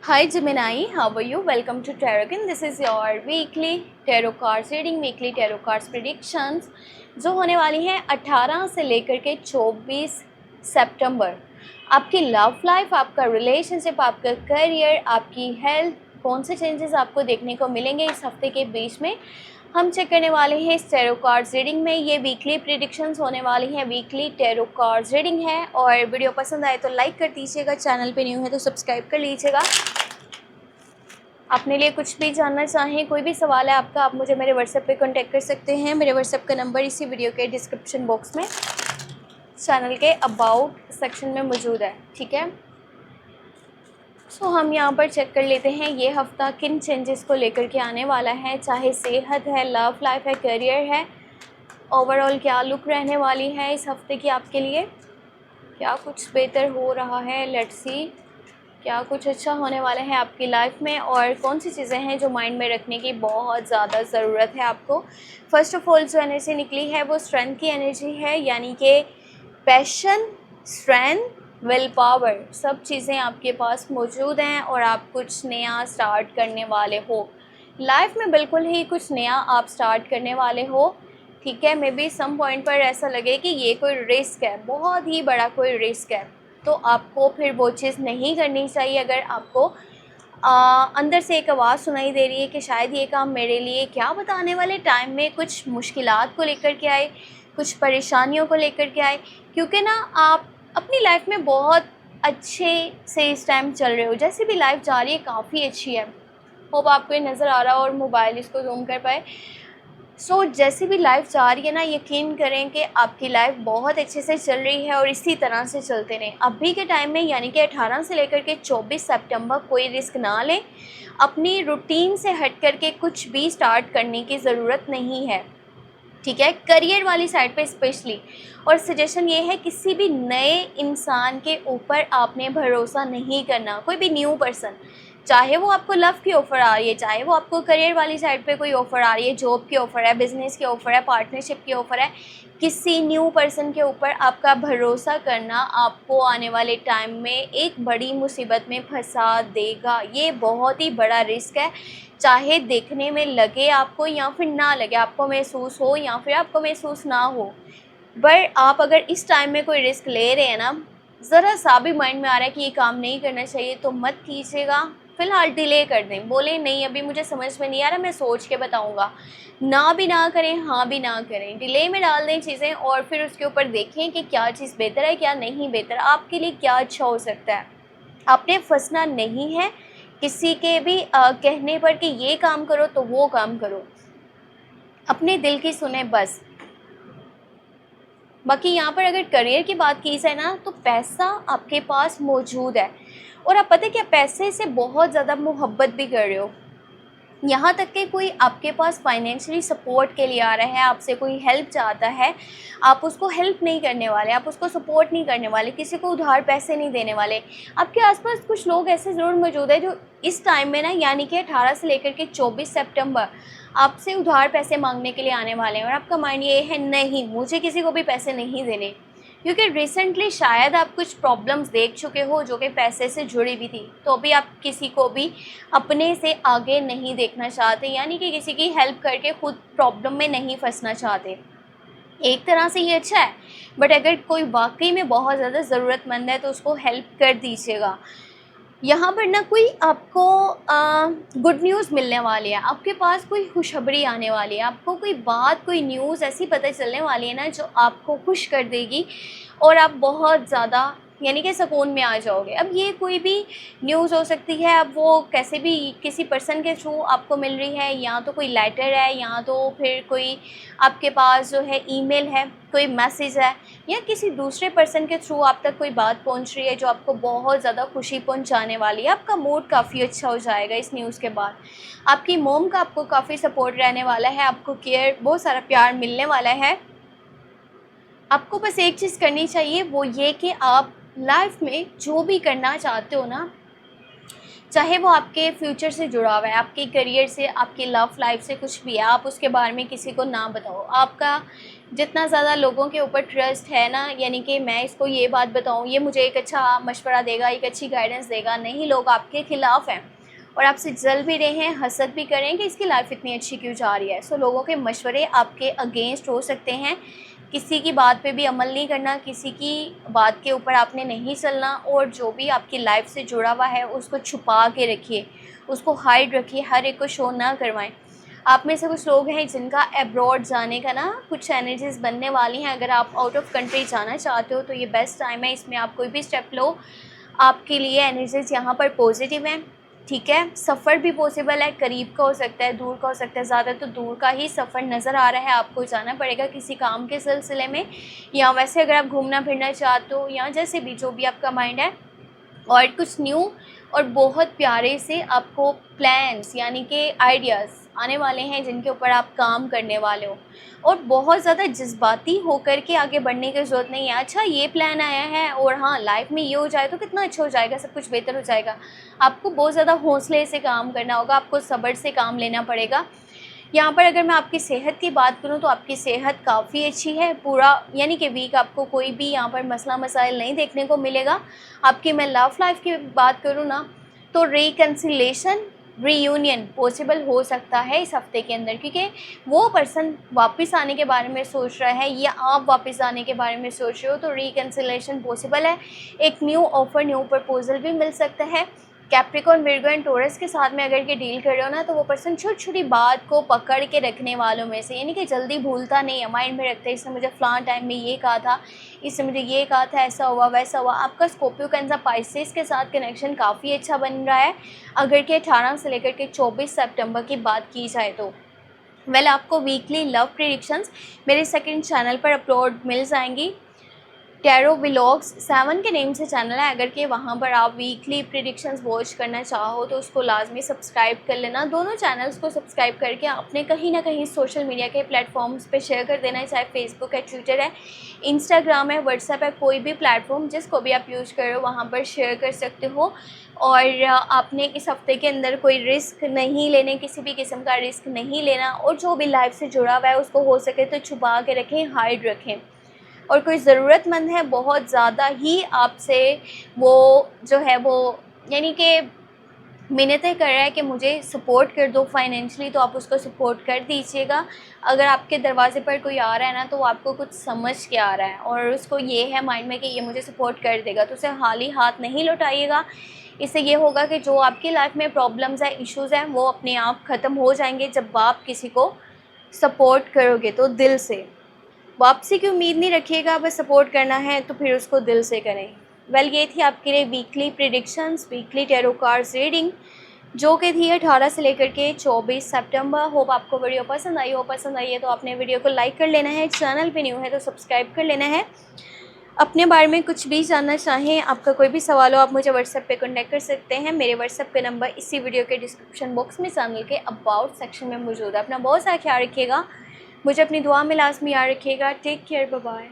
Hi Gemini, how are you? Welcome to Tarot. This is your weekly tarot cards reading, weekly tarot cards predictions जो होने वाली हैं 18 से लेकर के 24 सितंबर। आपकी लव लाइफ, आपका रिलेशनशिप, आपका करियर, आपकी हेल्थ, कौन से चेंजेस आपको देखने को मिलेंगे इस हफ्ते के बीच में हम चेक करने वाले हैं इस टैरो कार्ड्स रीडिंग में। ये वीकली प्रेडिक्शंस होने वाली हैं, वीकली टैरो कार्ड्स रीडिंग है। और वीडियो पसंद आए तो लाइक कर दीजिएगा, चैनल पे न्यू है तो सब्सक्राइब कर लीजिएगा। अपने लिए कुछ भी जानना चाहें, कोई भी सवाल है आपका, आप मुझे मेरे व्हाट्सएप पे कांटेक्ट कर सकते हैं। मेरे व्हाट्सएप का नंबर इसी वीडियो के डिस्क्रिप्शन बॉक्स में चैनल के अबाउट सेक्शन में मौजूद है, ठीक है। हम यहाँ पर चेक कर लेते हैं ये हफ्ता किन चेंजेस को लेकर के आने वाला है, चाहे सेहत है, लव लाइफ है, करियर है, ओवरऑल क्या लुक रहने वाली है इस हफ्ते की आपके लिए, क्या कुछ बेहतर हो रहा है, लेट्स सी, क्या कुछ अच्छा होने वाला है आपकी लाइफ में, और कौन सी चीज़ें हैं जो माइंड में रखने की बहुत ज़्यादा ज़रूरत है आपको। फर्स्ट ऑफ ऑल जो एनर्जी निकली है वो स्ट्रेंथ की एनर्जी है, यानी कि पैशन, स्ट्रेंथ, विल पावर, सब चीज़ें आपके पास मौजूद हैं और आप कुछ नया स्टार्ट करने वाले हो लाइफ में। बिल्कुल ही कुछ नया आप स्टार्ट करने वाले हो, ठीक है। मे बी सम पॉइंट पर ऐसा लगे कि ये कोई रिस्क है, बहुत ही बड़ा कोई रिस्क है, तो आपको फिर वो चीज़ नहीं करनी चाहिए। अगर आपको अंदर से एक आवाज़ सुनाई दे रही है कि शायद ये काम मेरे लिए, क्या बताने वाले टाइम में कुछ मुश्किलात को लेकर के आए, कुछ परेशानियों को लेकर के आए, क्योंकि ना आप अपनी लाइफ में बहुत अच्छे से इस टाइम चल रहे हो। जैसे भी लाइफ जा रही है काफ़ी अच्छी है। होप आपको ये नज़र आ रहा हो और मोबाइल इसको जूम कर पाए। जैसी भी लाइफ जा रही है ना, यकीन करें कि आपकी लाइफ बहुत अच्छे से चल रही है और इसी तरह से चलते रहें। अभी के टाइम में यानी कि 18 से लेकर के 24 सितंबर कोई रिस्क ना लें, अपनी रूटीन से हट करके कुछ भी स्टार्ट करने की ज़रूरत नहीं है, ठीक है। करियर वाली साइड पे स्पेशली, और सजेशन ये है किसी भी नए इंसान के ऊपर आपने भरोसा नहीं करना। कोई भी न्यू पर्सन, चाहे वो आपको लव की ऑफ़र आ रही है, चाहे वो आपको करियर वाली साइड पे कोई ऑफ़र आ रही है, जॉब की ऑफ़र है, बिज़नेस की ऑफ़र है, पार्टनरशिप की ऑफ़र है, किसी न्यू पर्सन के ऊपर आपका भरोसा करना आपको आने वाले टाइम में एक बड़ी मुसीबत में फंसा देगा। ये बहुत ही बड़ा रिस्क है, चाहे देखने में लगे आपको या फिर ना लगे, आपको महसूस हो या फिर आपको महसूस ना हो। पर आप अगर इस टाइम में कोई रिस्क ले रहे हैं ना, ज़रा सा भी माइंड में आ रहा है कि ये काम नहीं करना चाहिए, तो मत कीजिएगा। फ़िलहाल डिले कर दें, बोले नहीं अभी मुझे समझ में नहीं आ रहा, मैं सोच के बताऊंगा। ना भी ना करें, हाँ भी ना करें, डिले में डाल दें चीज़ें और फिर उसके ऊपर देखें कि क्या चीज़ बेहतर है, क्या नहीं बेहतर, आपके लिए क्या अच्छा हो सकता है। आपने फंसना नहीं है किसी के भी कहने पर कि ये काम करो तो वो काम करो, अपने दिल की सुने बस। बाकी यहाँ पर अगर करियर की बात की जाए ना, तो पैसा आपके पास मौजूद है और आप पता है क्या, पैसे से बहुत ज़्यादा मोहब्बत भी कर रहे हो। यहाँ तक कि कोई आपके पास फाइनेंशियली सपोर्ट के लिए आ रहा है, आपसे कोई हेल्प चाहता है, आप उसको हेल्प नहीं करने वाले, आप उसको सपोर्ट नहीं करने वाले, किसी को उधार पैसे नहीं देने वाले। आपके आसपास कुछ लोग ऐसे ज़रूर मौजूद है जो इस टाइम में ना, यानी कि 18 से लेकर के 24 सितंबर आपसे उधार पैसे मांगने के लिए आने वाले हैं। और आपका माइंड ये है नहीं, मुझे किसी को भी पैसे नहीं देने, क्योंकि रिसेंटली शायद आप कुछ प्रॉब्लम्स देख चुके हो जो कि पैसे से जुड़ी भी थी, तो भी आप किसी को भी अपने से आगे नहीं देखना चाहते, यानी कि किसी की हेल्प करके खुद प्रॉब्लम में नहीं फंसना चाहते। एक तरह से ये अच्छा है, बट अगर कोई वाकई में बहुत ज़्यादा ज़रूरतमंद है तो उसको हेल्प कर दीजिएगा। यहाँ पर ना कोई आपको गुड न्यूज़ मिलने वाली है, आपके पास कोई खुशखबरी आने वाली है, आपको कोई बात, कोई न्यूज़ ऐसी पता चलने वाली है ना जो आपको खुश कर देगी और आप बहुत ज़्यादा यानी कि सुकून में आ जाओगे। अब ये कोई भी न्यूज़ हो सकती है, अब वो कैसे भी किसी पर्सन के थ्रू आपको मिल रही है, या तो कोई लेटर है, या तो फिर कोई आपके पास जो है ईमेल है, कोई मैसेज है, या किसी दूसरे पर्सन के थ्रू आप तक कोई बात पहुंच रही है जो आपको बहुत ज़्यादा खुशी पहुंचाने वाली है। आपका मूड काफ़ी अच्छा हो जाएगा इस न्यूज़ के बाद। आपकी मोम का आपको काफ़ी सपोर्ट रहने वाला है, आपको केयर, बहुत सारा प्यार मिलने वाला है। आपको बस एक चीज़ करनी चाहिए, वो ये कि आप लाइफ में जो भी करना चाहते हो ना, चाहे वो आपके फ्यूचर से जुड़ा हुआ है, आपके करियर से, आपकी लव लाइफ से, कुछ भी है, आप उसके बारे में किसी को ना बताओ। आपका जितना ज़्यादा लोगों के ऊपर ट्रस्ट है ना, यानी कि मैं इसको ये बात बताऊँ, ये मुझे एक अच्छा मशवरा देगा, एक अच्छी गाइडेंस देगा, नहीं लोग आपके ख़िलाफ़ हैं और आपसे जल भी रहे हैं, हसद भी करें कि इसकी लाइफ इतनी अच्छी क्यों जा रही है। सो लोगों के मशवरे आपके अगेंस्ट हो सकते हैं। किसी की बात पे भी अमल नहीं करना, किसी की बात के ऊपर आपने नहीं चलना, और जो भी आपकी लाइफ से जुड़ा हुआ है उसको छुपा के रखिए, उसको हाइड रखिए, हर एक को शो ना करवाएं। आप में से कुछ लोग हैं जिनका अब्रॉड जाने का ना कुछ एनर्जीज़ बनने वाली हैं। अगर आप आउट ऑफ कंट्री जाना चाहते हो तो ये बेस्ट टाइम है, इसमें आप कोई भी स्टेप लो, आपके लिए एनर्जीज़ यहाँ पर पॉजिटिव हैं। ठीक है, सफ़र भी पॉसिबल है, करीब का हो सकता है, दूर का हो सकता है। ज़्यादा तो दूर का ही सफ़र नज़र आ रहा है, आपको जाना पड़ेगा किसी काम के सिलसिले में, या वैसे अगर आप घूमना फिरना चाहते हो, या जैसे भी जो भी आपका माइंड है। और कुछ न्यू और बहुत प्यारे से आपको प्लान्स यानी कि आइडियाज़ आने वाले हैं जिनके ऊपर आप काम करने वाले हो। और बहुत ज़्यादा जज्बाती होकर के आगे बढ़ने की ज़रूरत नहीं है। अच्छा ये प्लान आया है और हाँ लाइफ में ये हो जाए तो कितना अच्छा हो जाएगा, सब कुछ बेहतर हो जाएगा। आपको बहुत ज़्यादा हौसले से काम करना होगा, आपको सब्र से काम लेना पड़ेगा। यहाँ पर अगर मैं आपकी सेहत की बात करूँ तो आपकी सेहत काफ़ी अच्छी है, पूरा यानी कि वीक आपको कोई भी यहाँ पर मसला मसाइल नहीं देखने को मिलेगा। आपकी मैं लव लाइफ की बात करूँ ना तो रिकन्सिलेशन, रीयूनियन पॉसिबल हो सकता है इस हफ्ते के अंदर, क्योंकि वो पर्सन वापस आने के बारे में सोच रहा है या आप वापस आने के बारे में सोच रहे हो, तो रिकन्सिलेशन पॉसिबल है। एक न्यू ऑफ़र, न्यू प्रपोजल भी मिल सकता है। कैप्रिकॉर्न, विर्गो एंड टॉरस के साथ में अगर के डील कर रहे हो ना, तो वो पर्सन छोटी छोटी बात को पकड़ के रखने वालों में से, यानी कि जल्दी भूलता नहीं है, माइंड में रखता है, इसने मुझे फ़लाँ टाइम में ये कहा था, इसने मुझे ये कहा था, ऐसा हुआ वैसा हुआ। आपका स्कॉर्पियो कैंसर पाइसेस के साथ कनेक्शन काफ़ी अच्छा बन रहा है अगर के 18 से लेकर के 24 सितंबर की बात की जाए तो। आपको वीकली लव प्रेडिक्शंस मेरे सेकंड चैनल पर अपलोड मिल जाएंगी। टैरो व्लॉग्स 7 के नेम से चैनल है, अगर के वहाँ पर आप वीकली प्रेडिक्शंस वॉच करना चाहो तो उसको लाजमी सब्सक्राइब कर लेना। दोनों चैनल्स को सब्सक्राइब करके आपने कहीं ना कहीं सोशल मीडिया के प्लेटफॉर्म्स पे शेयर कर देना है, चाहे फेसबुक है, ट्विटर है, इंस्टाग्राम है, व्हाट्सएप है, कोई भी प्लेटफॉर्म जिसको भी आप यूज़ कर रहे हो वहाँ पर शेयर कर सकते हो। और आपने इस हफ्ते के अंदर कोई रिस्क नहीं लेने, किसी भी किस्म का रिस्क नहीं लेना, और जो भी लाइफ से जुड़ा हुआ है उसको हो सके तो छुपा के रखें, हाइड रखें। और कोई ज़रूरतमंद है बहुत ज़्यादा ही आपसे, वो जो है वो यानी कि मिन्नतें कर रहा है कि मुझे सपोर्ट कर दो फाइनेंशियली, तो आप उसको सपोर्ट कर दीजिएगा। अगर आपके दरवाज़े पर कोई आ रहा है ना तो आपको कुछ समझ के आ रहा है और उसको ये है माइंड में कि ये मुझे सपोर्ट कर देगा, तो उसे हाली हाथ नहीं लौटाइएगा। इससे ये होगा कि जो आपकी लाइफ में प्रॉब्लम्स है, इश्यूज़ हैं, वो अपने आप ख़त्म हो जाएंगे जब आप किसी को सपोर्ट करोगे तो दिल से। वापसी की उम्मीद नहीं रखिएगा, बस सपोर्ट करना है तो फिर उसको दिल से करें। ये थी आपके लिए weekly predictions, weekly tarot cards reading, जो कि थी 18 से लेकर के 24 सितंबर। होप आपको वीडियो पसंद आई हो। पसंद आई है तो आपने वीडियो को लाइक कर लेना है, चैनल पे न्यू है तो सब्सक्राइब कर लेना है। अपने बारे में कुछ भी जानना चाहें, आपका कोई भी सवाल हो, आप मुझे व्हाट्सएप पे कॉन्टैक्ट कर सकते हैं। मेरे व्हाट्सएप का नंबर इसी वीडियो के डिस्क्रिप्शन बॉक्स में, चैनल के अबाउट सेक्शन में मौजूद है। अपना बहुत सारा ख्याल रखिएगा, मुझे अपनी दुआ में लाजमी याद रखिएगा। Take care, bye bye.